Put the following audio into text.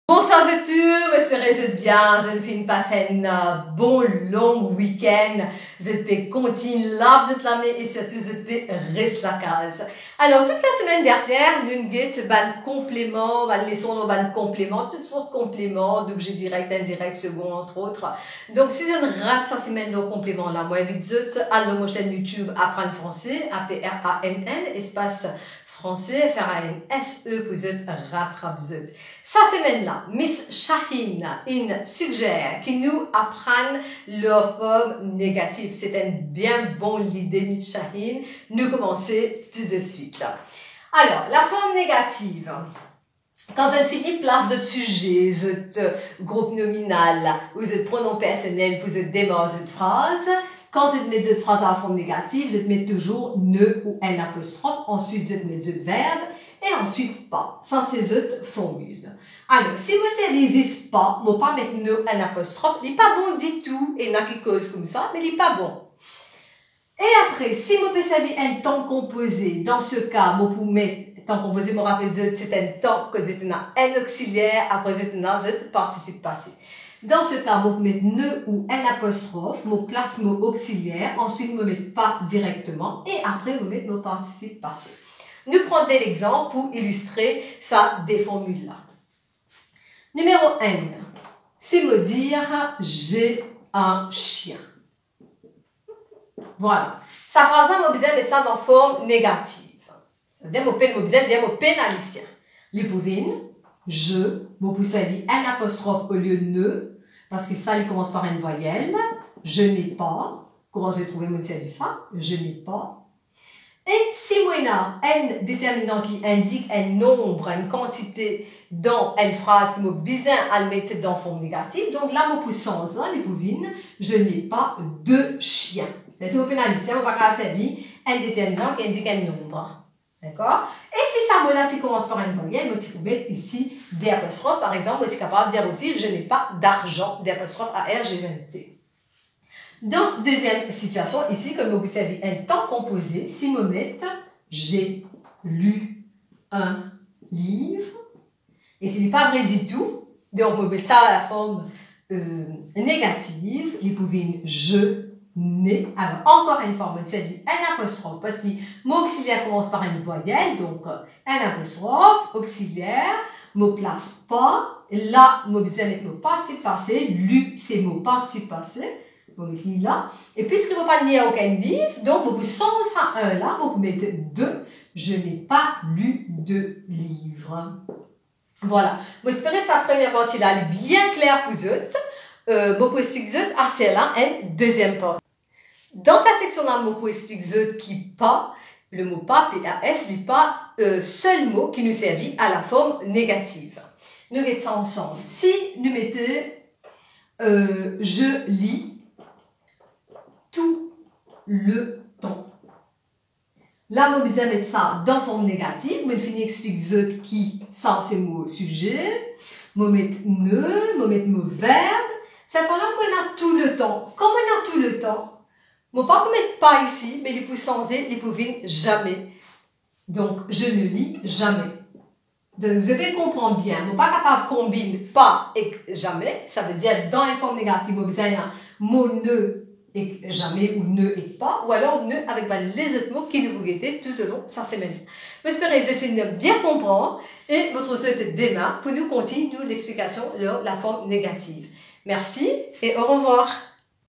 Bonsoir à tous, j'espère que vous êtes bien, je ne passer un bon long week-end, vous êtes continuer là, vous êtes là, et surtout vous êtes rester la case. Alors, toute la semaine dernière, nous avons ban compléments, ban leçons, ban compléments, toutes sortes de compléments, d'objets directs, indirects, second, entre autres. Donc, si je ne rate cette semaine de compléments là, moi, invite vous à ma chaîne YouTube Apprendre français, APRANN, espace français, FRANSE, pour vous rattrape vous. Cette semaine-là, Miss Shaheen suggère qu'il nous apprenne le forme négative. C'est une bien bonne idée, Miss Shaheen. Nous commençons tout de suite. Alors, la forme négative. Quand vous finissez place de sujet, votre groupe nominal, ou votre pronom personnel pour votre démarre de phrase, quand vous mettez votre phrase à la forme négative, vous mettez toujours ne ou un apostrophe, ensuite vous mettez votre verbe, et ensuite pas. Ça, c'est votre formule. Alors, si vous ne savez pas, vous ne pas mettre ne un apostrophe, il n'est pas bon du tout, et il y en a qui causent comme ça, mais il n'est pas bon. Et après, si vous savez un temps composé, dans ce cas, vous pouvez mettre temps composé, je me rappelle, c'est un temps que c'est un auxiliaire, après c'est un participe passé. Dans ce cas, vous pouvez mettre ne ou un apostrophe, vous place mot auxiliaire, ensuite vous mettez pas directement, et après vous mettez mot participe passé. Nous prenons l'exemple pour illustrer ça des formules là. Numéro 1. C'est me dire j'ai un chien. Voilà. Sa phrase là, vous besoin mettre ça dans forme négative. C'est-à-dire, vous besoin dire vous pénalisez. Les pouvines, je, vous pouvez un apostrophe au lieu de ne, parce que ça, il commence par une voyelle. Je n'ai pas. Comment je vais trouver mon service ça? Je n'ai pas. Et si moi, un déterminant qui indique un nombre, une quantité dans une phrase qui m'a besoin à le mettre dans forme négative, donc là, mon puissance, là, les pouvines, je n'ai pas de chien. Si vous pénalisez, on va servir un déterminant qui indique un nombre. D'accord? Et si ça mot-là, qui commence par une voyelle, vous pouvez mettre ici des apostrophes, par exemple, vous êtes capable de dire aussi, je n'ai pas d'argent, des apostrophes ARGT. Dans deuxième situation, ici, comme vous savez, un temps composé, si vous mettez j'ai lu un livre, et ce n'est pas vrai du tout, donc vous mettez ça à la forme négative, vous pouvez je n'ai, alors encore une fois, vous savez, un apostrophe, parce que mot auxiliaire commence par une voyelle, donc un apostrophe, auxiliaire, mot place pas, là, mot besoin mettre mot participe passé, lu, c'est mot participe passé, vous mettez là, et puisque vous pas lire aucun livre, donc vous changez ça un là, vous mettez deux, je n'ai pas lu de livre. Voilà. Vous espérez que sa première partie là est bien claire pour vous. Vous pouvez expliquer assez là, une deuxième partie. Dans sa section là, vous pouvez expliquer qui pas, le mot pas, P-A-S, n'est pas seul mot qui nous servit à la forme négative. Nous mettons ça ensemble. Si nous mettons je lis tout le temps. Là, vous allez mettre ça dans forme négative. Vous finissez expliquer qui, ça c'est mot sujet. Vous mettez ne, vous mettez mot verbe. Cette fois-là, vous mettez tout le temps. Comme on a tout le temps, vous ne pouvez pas mettre pas ici, mais les pouvez changer, les pouvez jamais. Donc, je ne lis jamais. Donc, vous devez comprendre bien. Vous n'êtes pas capable de combiner pas et jamais. Ça veut dire, dans une forme négative, vous avez un mot ne et jamais ou ne et pas. Ou alors ne avec les autres mots qui nous vous guettez tout au long de sa semaine. J'espère que vous allez bien comprendre et votre souhait demain pour nous continuer l'explication de la forme négative. Merci et au revoir.